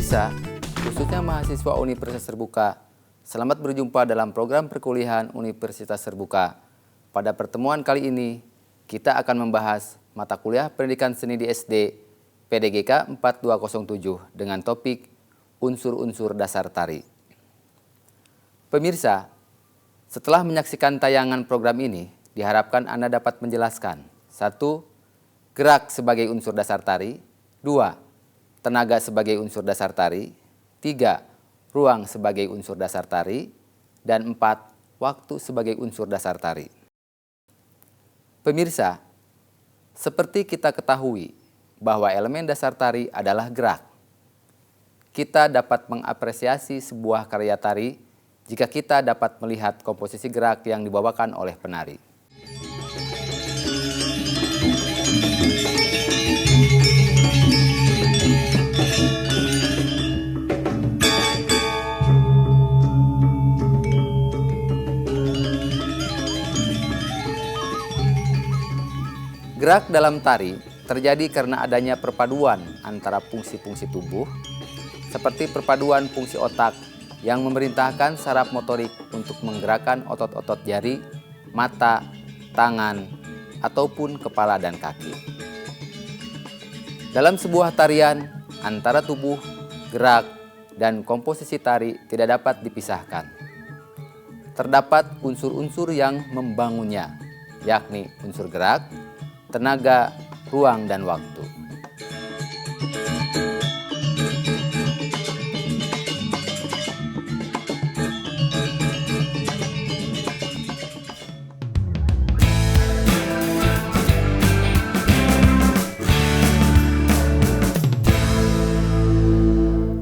Pemirsa, khususnya mahasiswa Universitas Terbuka, selamat berjumpa dalam program perkuliahan Universitas Terbuka. Pada pertemuan kali ini, kita akan membahas mata kuliah Pendidikan Seni di SD PDGK 4207 dengan topik Unsur-unsur dasar tari. Pemirsa, setelah menyaksikan tayangan program ini, diharapkan Anda dapat menjelaskan 1. Gerak sebagai unsur dasar tari. 2. Tenaga sebagai unsur dasar tari. 3. Ruang sebagai unsur dasar tari. Dan 4. Waktu sebagai unsur dasar tari. Pemirsa, seperti kita ketahui bahwa elemen dasar tari adalah gerak. Kita dapat mengapresiasi sebuah karya tari jika kita dapat melihat komposisi gerak yang dibawakan oleh penari. Gerak dalam tari terjadi karena adanya perpaduan antara fungsi-fungsi tubuh, seperti perpaduan fungsi otak yang memerintahkan saraf motorik untuk menggerakkan otot-otot jari, mata, tangan, ataupun kepala dan kaki. Dalam sebuah tarian, antara tubuh, gerak, dan komposisi tari tidak dapat dipisahkan. Terdapat unsur-unsur yang membangunnya, yakni unsur gerak, tenaga, ruang, dan waktu.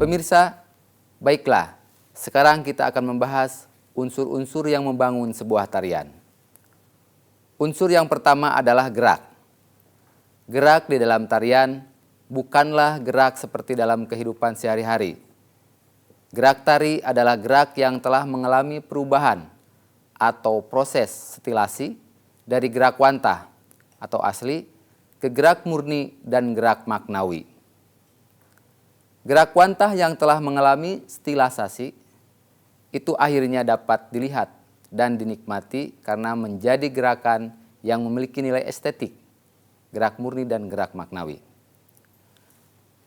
Pemirsa, baiklah, sekarang kita akan membahas unsur-unsur yang membangun sebuah tarian. Unsur yang pertama adalah gerak. Gerak di dalam tarian bukanlah gerak seperti dalam kehidupan sehari-hari. Gerak tari adalah gerak yang telah mengalami perubahan atau proses stilasi dari gerak wantah atau asli ke gerak murni dan gerak maknawi. Gerak wantah yang telah mengalami stilasasi itu akhirnya dapat dilihat dan dinikmati karena menjadi gerakan yang memiliki nilai estetik, gerak murni dan gerak maknawi.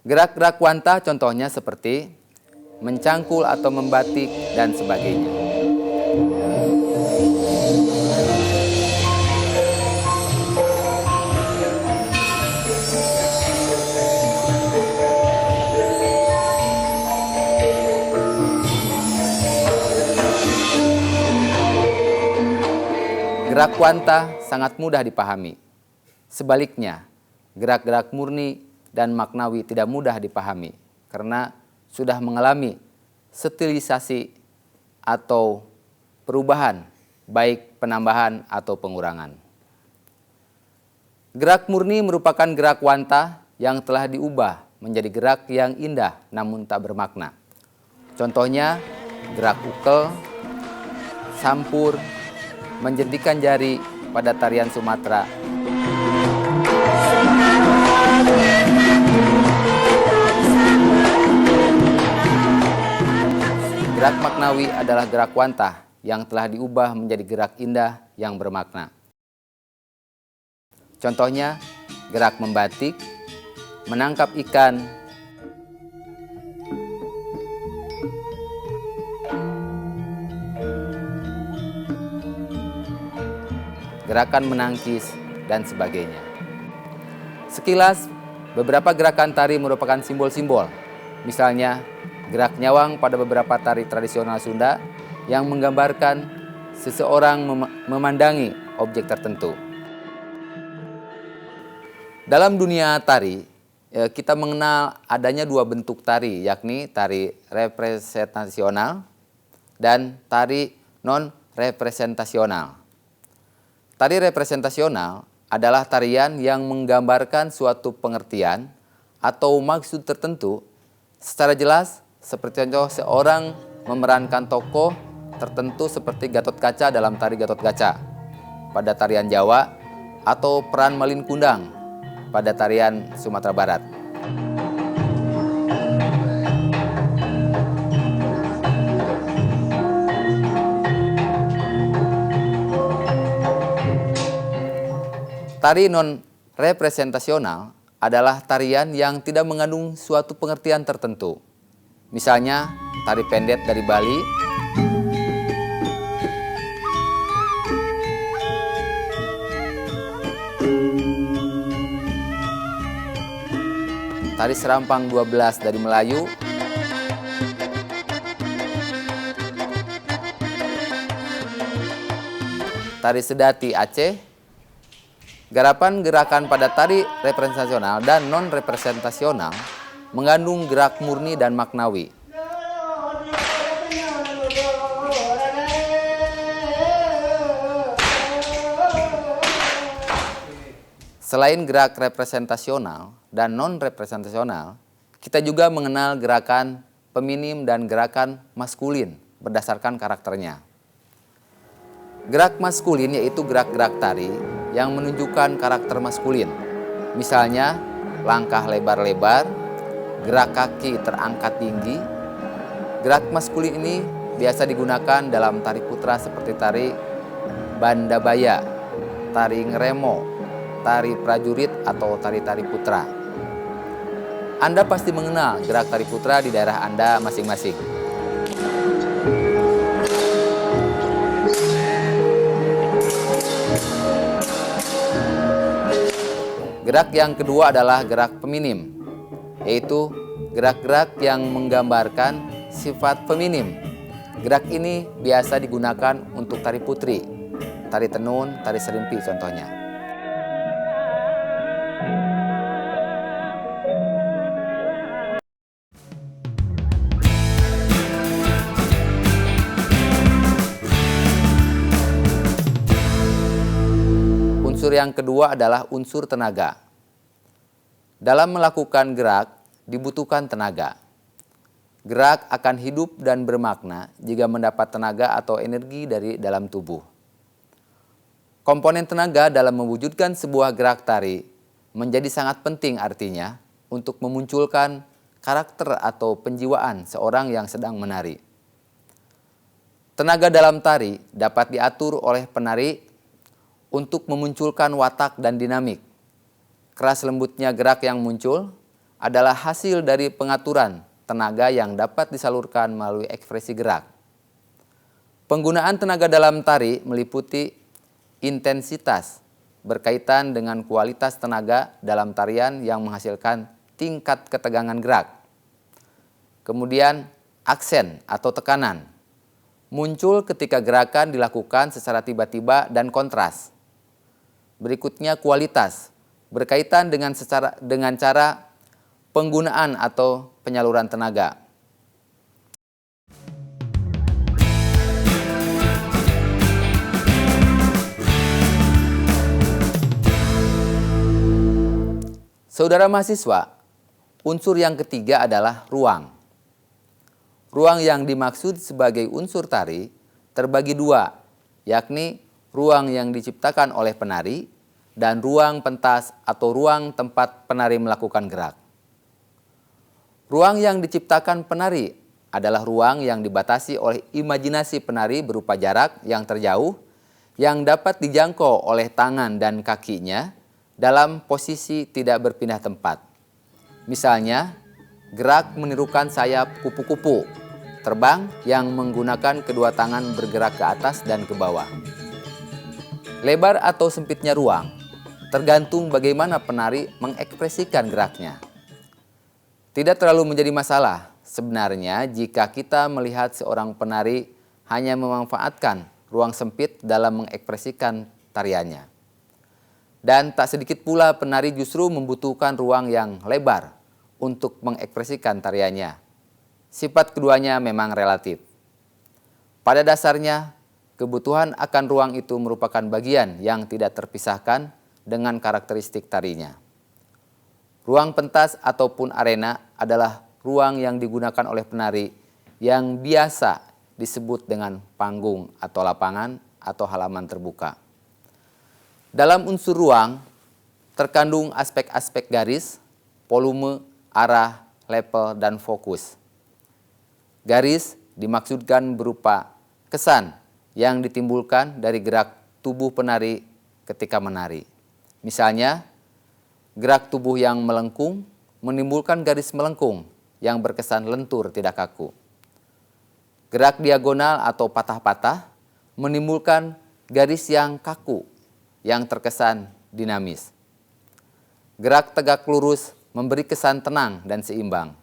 Gerak-gerak wantah contohnya seperti mencangkul atau membatik dan sebagainya. Gerak wantah sangat mudah dipahami. Sebaliknya, gerak-gerak murni dan maknawi tidak mudah dipahami karena sudah mengalami stilisasi atau perubahan, baik penambahan atau pengurangan. Gerak murni merupakan gerak wantah yang telah diubah menjadi gerak yang indah namun tak bermakna. Contohnya, gerak ukel, sampur, menjentikan jari pada tarian Sumatera. Gerak maknawi adalah gerak wantah yang telah diubah menjadi gerak indah yang bermakna. Contohnya, gerak membatik, menangkap ikan, gerakan menangkis, dan sebagainya. Sekilas, beberapa gerakan tari merupakan simbol-simbol. Misalnya, gerak nyawang pada beberapa tari tradisional Sunda yang menggambarkan seseorang memandangi objek tertentu. Dalam dunia tari, kita mengenal adanya dua bentuk tari, yakni tari representasional dan tari non-representasional. Tari representasional adalah tarian yang menggambarkan suatu pengertian atau maksud tertentu secara jelas, seperti contoh seorang memerankan tokoh tertentu seperti Gatot Kaca dalam tari Gatot Kaca pada tarian Jawa atau peran Malin Kundang pada tarian Sumatera Barat. Tari non-representasional adalah tarian yang tidak mengandung suatu pengertian tertentu. Misalnya, tari pendet dari Bali, tari serampang 12 dari Melayu, tari sedati Aceh. Gerakan pada tari representasional dan non-representasional mengandung gerak murni dan maknawi. Selain gerak representasional dan non-representasional, kita juga mengenal gerakan feminim dan gerakan maskulin berdasarkan karakternya. Gerak maskulin yaitu gerak-gerak tari yang menunjukkan karakter maskulin. Misalnya, langkah lebar-lebar, gerak kaki terangkat tinggi. Gerak maskulin ini biasa digunakan dalam tari putra seperti tari bandabaya, tari ngeremo, tari prajurit atau tari-tari putra. Anda pasti mengenal gerak tari putra di daerah Anda masing-masing. Gerak yang kedua adalah gerak feminim, yaitu gerak-gerak yang menggambarkan sifat feminim. Gerak ini biasa digunakan untuk tari putri, tari tenun, tari serimpi contohnya. Unsur yang kedua adalah unsur tenaga. Dalam melakukan gerak, dibutuhkan tenaga. Gerak akan hidup dan bermakna jika mendapat tenaga atau energi dari dalam tubuh. Komponen tenaga dalam mewujudkan sebuah gerak tari menjadi sangat penting artinya untuk memunculkan karakter atau penjiwaan seorang yang sedang menari. Tenaga dalam tari dapat diatur oleh penari untuk memunculkan watak dan dinamik. Keras lembutnya gerak yang muncul adalah hasil dari pengaturan tenaga yang dapat disalurkan melalui ekspresi gerak. Penggunaan tenaga dalam tari meliputi intensitas berkaitan dengan kualitas tenaga dalam tarian yang menghasilkan tingkat ketegangan gerak. Kemudian aksen atau tekanan muncul ketika gerakan dilakukan secara tiba-tiba dan kontras. Berikutnya kualitas berkaitan dengan cara penggunaan atau penyaluran tenaga. Saudara mahasiswa, unsur yang ketiga adalah ruang. Ruang yang dimaksud sebagai unsur tari terbagi dua, yakni ruang yang diciptakan oleh penari dan ruang pentas atau ruang tempat penari melakukan gerak. Ruang yang diciptakan penari adalah ruang yang dibatasi oleh imajinasi penari berupa jarak yang terjauh yang dapat dijangkau oleh tangan dan kakinya dalam posisi tidak berpindah tempat. Misalnya, gerak menirukan sayap kupu-kupu terbang yang menggunakan kedua tangan bergerak ke atas dan ke bawah. Lebar atau sempitnya ruang tergantung bagaimana penari mengekspresikan geraknya. Tidak terlalu menjadi masalah sebenarnya jika kita melihat seorang penari hanya memanfaatkan ruang sempit dalam mengekspresikan tariannya. Dan tak sedikit pula penari justru membutuhkan ruang yang lebar untuk mengekspresikan tariannya. Sifat keduanya memang relatif. Pada dasarnya, kebutuhan akan ruang itu merupakan bagian yang tidak terpisahkan dengan karakteristik tarinya. Ruang pentas ataupun arena adalah ruang yang digunakan oleh penari yang biasa disebut dengan panggung atau lapangan atau halaman terbuka. Dalam unsur ruang terkandung aspek-aspek garis, volume, arah, level, dan fokus. Garis dimaksudkan berupa kesan yang ditimbulkan dari gerak tubuh penari ketika menari. Misalnya, gerak tubuh yang melengkung menimbulkan garis melengkung yang berkesan lentur tidak kaku. Gerak diagonal atau patah-patah menimbulkan garis yang kaku yang terkesan dinamis. Gerak tegak lurus memberi kesan tenang dan seimbang,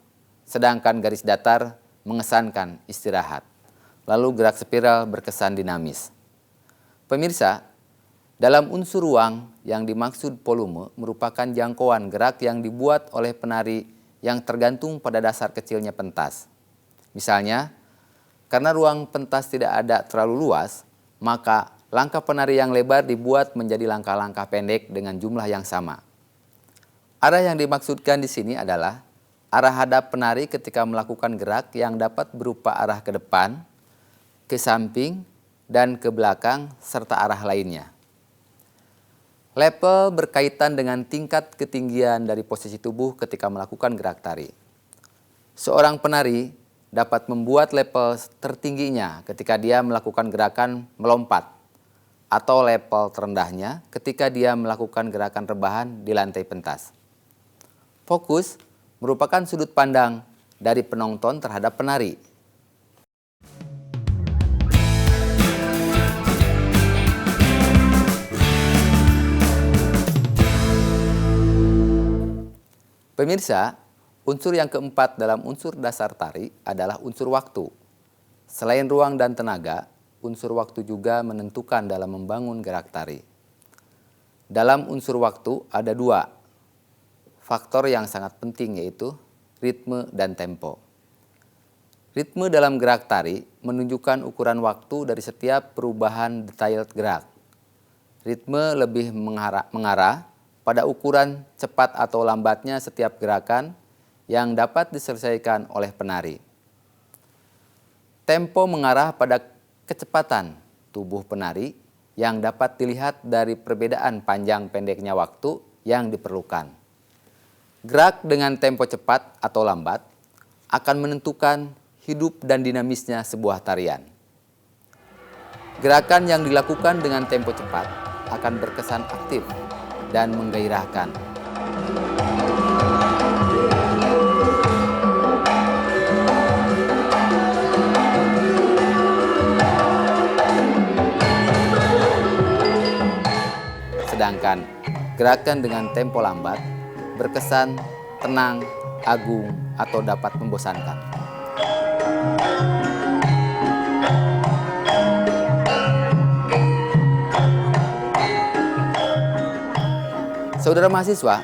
sedangkan garis datar mengesankan istirahat. Lalu gerak spiral berkesan dinamis. Pemirsa, dalam unsur ruang yang dimaksud volume merupakan jangkauan gerak yang dibuat oleh penari yang tergantung pada dasar kecilnya pentas. Misalnya, karena ruang pentas tidak ada terlalu luas, maka langkah penari yang lebar dibuat menjadi langkah-langkah pendek dengan jumlah yang sama. Arah yang dimaksudkan di sini adalah arah hadap penari ketika melakukan gerak yang dapat berupa arah ke depan, ke samping, dan ke belakang, serta arah lainnya. Level berkaitan dengan tingkat ketinggian dari posisi tubuh ketika melakukan gerak tari. Seorang penari dapat membuat level tertingginya ketika dia melakukan gerakan melompat, atau level terendahnya ketika dia melakukan gerakan rebahan di lantai pentas. Fokus merupakan sudut pandang dari penonton terhadap penari. Pemirsa, unsur yang keempat dalam unsur dasar tari adalah unsur waktu. Selain ruang dan tenaga, unsur waktu juga menentukan dalam membangun gerak tari. Dalam unsur waktu ada dua faktor yang sangat penting, yaitu ritme dan tempo. Ritme dalam gerak tari menunjukkan ukuran waktu dari setiap perubahan detail gerak. Ritme lebih mengarah pada ukuran cepat atau lambatnya setiap gerakan yang dapat diselesaikan oleh penari. Tempo mengarah pada kecepatan tubuh penari yang dapat dilihat dari perbedaan panjang pendeknya waktu yang diperlukan. Gerak dengan tempo cepat atau lambat akan menentukan hidup dan dinamisnya sebuah tarian. Gerakan yang dilakukan dengan tempo cepat akan berkesan aktif dan menggairahkan. Sedangkan gerakan dengan tempo lambat berkesan tenang, agung, atau dapat membosankan. Saudara mahasiswa,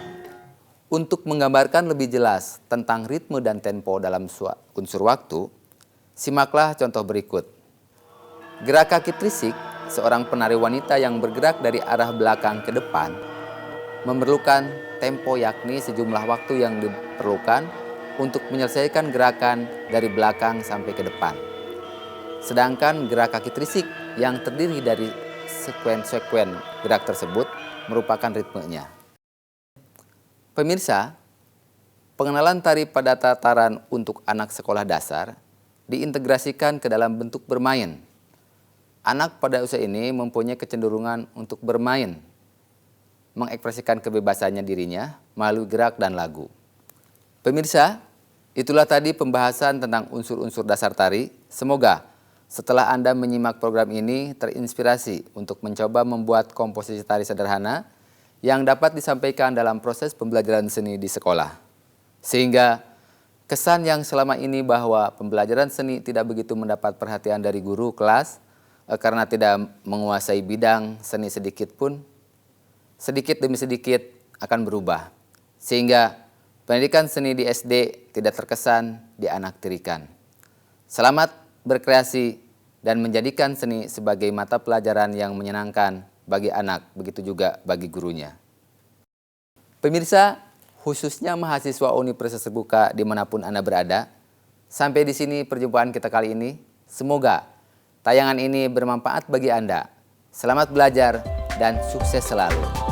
untuk menggambarkan lebih jelas tentang ritme dan tempo dalam unsur waktu, simaklah contoh berikut. Gerak kaki trisik, seorang penari wanita yang bergerak dari arah belakang ke depan, memerlukan tempo, yakni sejumlah waktu yang diperlukan untuk menyelesaikan gerakan dari belakang sampai ke depan. Sedangkan gerak kaki trisik yang terdiri dari sekuen-sekuen gerak tersebut merupakan ritmenya. Pemirsa, pengenalan tari pada tataran untuk anak sekolah dasar diintegrasikan ke dalam bentuk bermain. Anak pada usia ini mempunyai kecenderungan untuk bermain, mengekspresikan kebebasannya dirinya melalui gerak dan lagu. Pemirsa, itulah tadi pembahasan tentang unsur-unsur dasar tari. Semoga setelah Anda menyimak program ini terinspirasi untuk mencoba membuat komposisi tari sederhana yang dapat disampaikan dalam proses pembelajaran seni di sekolah. Sehingga kesan yang selama ini bahwa pembelajaran seni tidak begitu mendapat perhatian dari guru kelas karena tidak menguasai bidang seni sedikit pun, sedikit demi sedikit akan berubah, sehingga pendidikan seni di SD tidak terkesan dianaktirikan. Selamat berkreasi dan menjadikan seni sebagai mata pelajaran yang menyenangkan bagi anak, begitu juga bagi gurunya. Pemirsa, khususnya mahasiswa Universitas Terbuka dimanapun Anda berada, sampai di sini perjumpaan kita kali ini. Semoga tayangan ini bermanfaat bagi Anda. Selamat belajar dan sukses selalu.